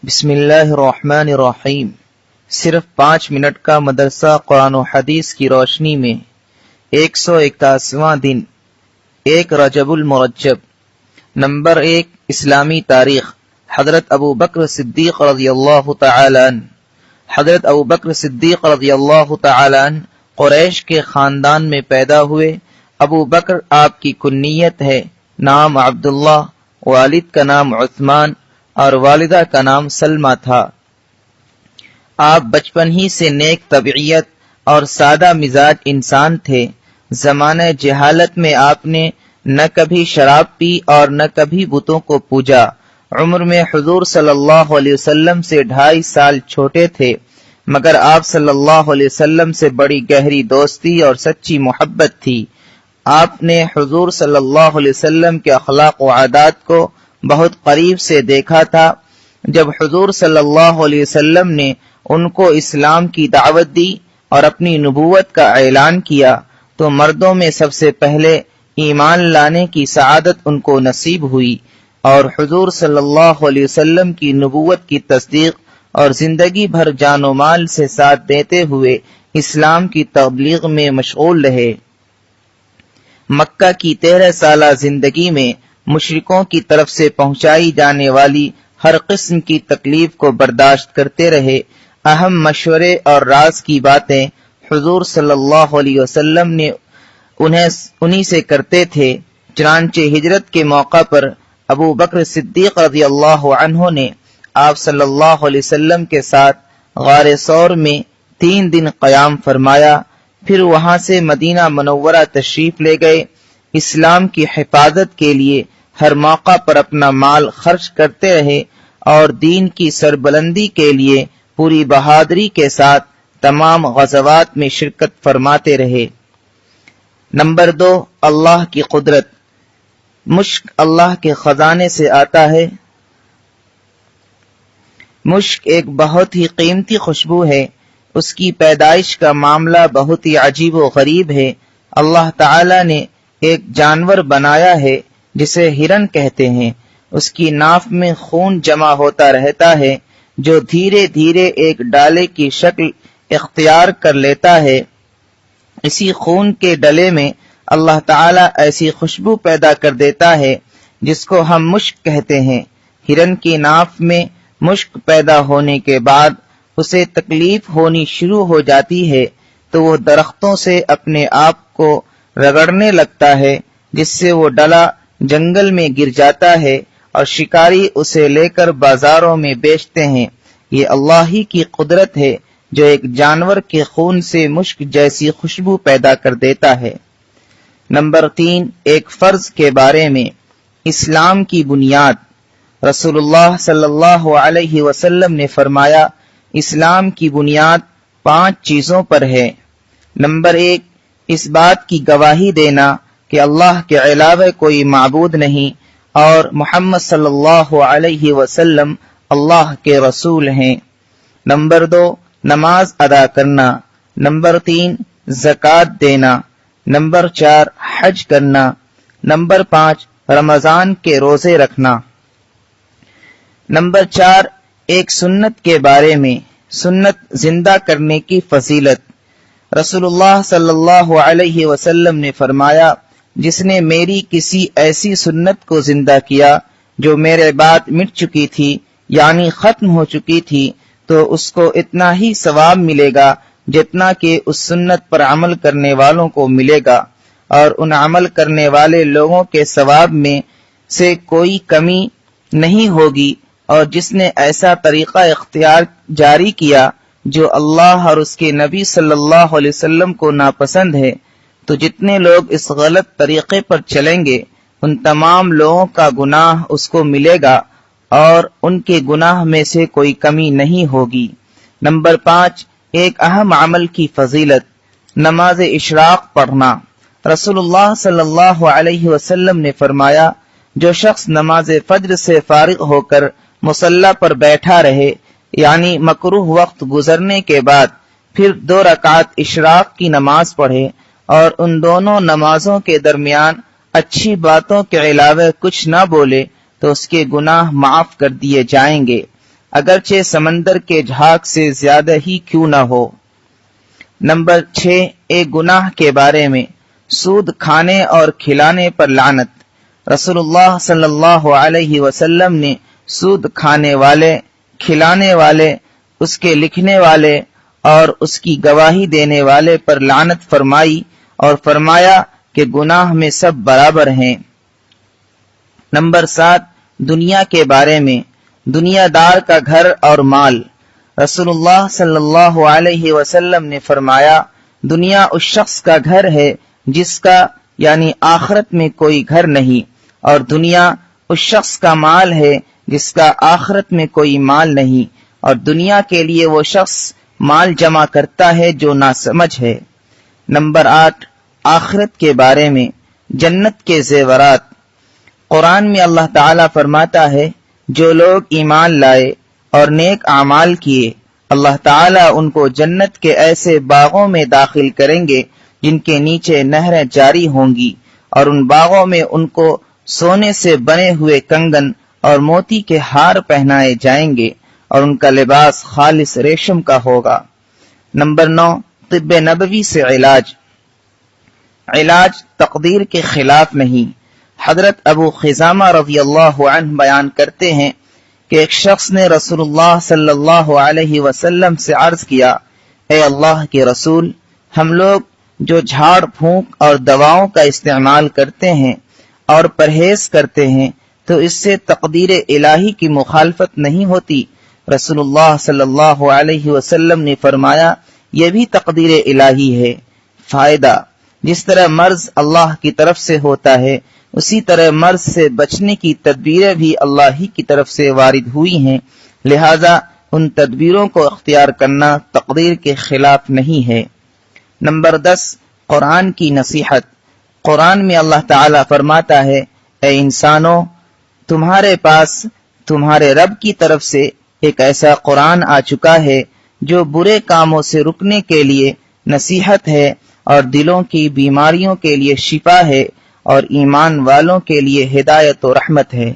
بسم اللہ الرحمن الرحیم۔ صرف 5 منٹ کا مدرسہ قرآن و حدیث کی روشنی میں 181واں دن 1 رجب المرجب۔ نمبر 1 اسلامی تاریخ۔ حضرت ابو بکر صدیق رضی اللہ تعالی عنہ۔ حضرت ابو بکر صدیق رضی اللہ تعالی عنہ قریش کے خاندان میں پیدا ہوئے۔ ابو بکر آپ کی کنیت ہے، نام عبداللہ، والد کا نام عثمان اور والدہ کا نام سلمہ تھا۔ آپ بچپن ہی سے نیک طبیعت اور سادہ مزاج انسان تھے۔ زمانہ جہالت میں آپ نے نہ کبھی شراب پی اور نہ کبھی بتوں کو پوجا۔ عمر میں حضور صلی اللہ علیہ وسلم سے 2.5 سال چھوٹے تھے، مگر آپ صلی اللہ علیہ وسلم سے بڑی گہری دوستی اور سچی محبت تھی۔ آپ نے حضور صلی اللہ علیہ وسلم کے اخلاق و عادات کو بہت قریب سے دیکھا تھا۔ جب حضور صلی اللہ علیہ وسلم نے ان کو اسلام کی دعوت دی اور اپنی نبوت کا اعلان کیا تو مردوں میں سب سے پہلے ایمان لانے کی سعادت ان کو نصیب ہوئی، اور حضور صلی اللہ علیہ وسلم کی نبوت کی تصدیق اور زندگی بھر جان و مال سے ساتھ دیتے ہوئے اسلام کی تبلیغ میں مشغول رہے۔ مکہ کی 13 سالہ زندگی میں مشرکوں کی طرف سے پہنچائی جانے والی ہر قسم کی تکلیف کو برداشت کرتے رہے۔ اہم مشورے اور راز کی باتیں حضور صلی اللہ علیہ وسلم نے انہی سے کرتے تھے۔ چنانچہ ہجرت کے موقع پر ابو بکر صدیق رضی اللہ عنہ نے آپ صلی اللہ علیہ وسلم کے ساتھ غار ثور میں 3 دن قیام فرمایا، پھر وہاں سے مدینہ منورہ تشریف لے گئے۔ اسلام کی حفاظت کے لیے ہر موقع پر اپنا مال خرچ کرتے رہے اور دین کی سربلندی کے لیے پوری بہادری کے ساتھ تمام غزوات میں شرکت فرماتے رہے۔ نمبر 2 اللہ کی قدرت۔ مشک اللہ کے خزانے سے آتا ہے۔ مشک ایک بہت ہی قیمتی خوشبو ہے۔ اس کی پیدائش کا معاملہ بہت ہی عجیب و غریب ہے۔ اللہ تعالی نے ایک جانور بنایا ہے جسے ہرن کہتے ہیں۔ اس کی ناف میں خون جمع ہوتا رہتا ہے جو دھیرے دھیرے ایک ڈالے کی شکل اختیار کر لیتا ہے۔ اسی خون کے ڈلے میں اللہ تعالی ایسی خوشبو پیدا کر دیتا ہے جس کو ہم مشک کہتے ہیں۔ ہرن کی ناف میں مشک پیدا ہونے کے بعد اسے تکلیف ہونی شروع ہو جاتی ہے تو وہ درختوں سے اپنے آپ کو رگڑنے لگتا ہے، جس سے وہ ڈلا جنگل میں گر جاتا ہے اور شکاری اسے لے کر بازاروں میں بیچتے ہیں۔ یہ اللہ ہی کی قدرت ہے جو ایک جانور کے خون سے مشک جیسی خوشبو پیدا کر دیتا ہے۔ نمبر 3 ایک فرض کے بارے میں۔ اسلام کی بنیاد۔ رسول اللہ صلی اللہ علیہ وسلم نے فرمایا، اسلام کی بنیاد 5 چیزوں پر ہے۔ نمبر 1 اس بات کی گواہی دینا کہ اللہ کے علاوہ کوئی معبود نہیں اور محمد صلی اللہ علیہ وسلم اللہ کے رسول ہیں۔ نمبر 2 نماز ادا کرنا۔ نمبر 3 زکوٰۃ دینا۔ نمبر 4 حج کرنا۔ نمبر 5 رمضان کے روزے رکھنا۔ نمبر 4 ایک سنت کے بارے میں۔ سنت زندہ کرنے کی فضیلت۔ رسول اللہ صلی اللہ علیہ وسلم نے فرمایا، جس نے میری کسی ایسی سنت کو زندہ کیا جو میرے بعد مٹ چکی تھی یعنی ختم ہو چکی تھی تو اس کو اتنا ہی ثواب ملے گا جتنا کہ اس سنت پر عمل کرنے والوں کو ملے گا، اور ان عمل کرنے والے لوگوں کے ثواب میں سے کوئی کمی نہیں ہوگی۔ اور جس نے ایسا طریقہ اختیار جاری کیا جو اللہ اور اس کے نبی صلی اللہ علیہ وسلم کو ناپسند ہے، تو جتنے لوگ اس غلط طریقے پر چلیں گے ان تمام لوگوں کا گناہ اس کو ملے گا اور ان کے گناہ میں سے کوئی کمی نہیں ہوگی۔ نمبر 5 ایک اہم عمل کی فضیلت۔ نماز اشراق پڑھنا۔ رسول اللہ صلی اللہ علیہ وسلم نے فرمایا، جو شخص نماز فجر سے فارغ ہو کر مصلی پر بیٹھا رہے یعنی مکروہ وقت گزرنے کے بعد پھر 2 رکعت اشراق کی نماز پڑھے اور ان دونوں نمازوں کے درمیان اچھی باتوں کے علاوہ کچھ نہ بولے تو اس کے گناہ معاف کر دیے جائیں گے۔ اگرچہ سمندر کے جھاگ سے زیادہ ہی کیوں نہ ہو۔ نمبر 6، ایک گناہ کے بارے میں سود کھانے اور کھلانے پر لعنت۔ رسول اللہ صلی اللہ علیہ وسلم نے سود کھانے والے، کھلانے والے، اس کے لکھنے والے اور اس کی گواہی دینے والے پر لعنت فرمائی اور فرمایا کہ گناہ میں سب برابر ہیں۔ نمبر 7، دنیا کے بارے میں دنیا دار کا گھر اور مال۔ رسول اللہ صلی اللہ علیہ وسلم نے فرمایا، دنیا اس شخص کا گھر ہے جس کا یعنی آخرت میں کوئی گھر نہیں، اور دنیا اس شخص کا مال ہے جس کا آخرت میں کوئی مال نہیں، اور دنیا کے لیے وہ شخص مال جمع کرتا ہے جو ناسمجھ ہے۔ نمبر 8، آخرت کے بارے میں جنت کے زیورات۔ قرآن میں اللہ تعالیٰ فرماتا ہے، جو لوگ ایمان لائے اور نیک اعمال کیے، اللہ تعالیٰ ان کو جنت کے ایسے باغوں میں داخل کریں گے جن کے نیچے نہریں جاری ہوں گی، اور ان باغوں میں ان کو سونے سے بنے ہوئے کنگن اور موتی کے ہار پہنائے جائیں گے، اور ان کا لباس خالص ریشم کا ہوگا۔ نمبر 9، طب نبوی سے علاج۔ علاج تقدیر کے خلاف نہیں۔ حضرت ابو خزامہ رضی اللہ عنہ بیان کرتے ہیں کہ ایک شخص نے رسول اللہ صلی اللہ علیہ وسلم سے عرض کیا، اے اللہ کے رسول، ہم لوگ جو جھاڑ پھونک اور دواؤں کا استعمال کرتے ہیں اور پرہیز کرتے ہیں تو اس سے تقدیر الہی کی مخالفت نہیں ہوتی؟ رسول اللہ صلی اللہ علیہ وسلم نے فرمایا، یہ بھی تقدیر الہی ہے۔ فائدہ، جس طرح مرض اللہ کی طرف سے ہوتا ہے، اسی طرح مرض سے بچنے کی تدبیریں بھی اللہ ہی کی طرف سے وارد ہوئی ہیں، لہذا ان تدبیروں کو اختیار کرنا تقدیر کے خلاف نہیں ہے۔ نمبر 10، قرآن کی نصیحت۔ قرآن میں اللہ تعالیٰ فرماتا ہے، اے انسانوں، تمہارے پاس تمہارے رب کی طرف سے ایک ایسا قرآن آ چکا ہے جو برے کاموں سے رکنے کے لیے نصیحت ہے اور دلوں کی بیماریوں کے لیے شفا ہے اور ایمان والوں کے لیے ہدایت و رحمت ہے۔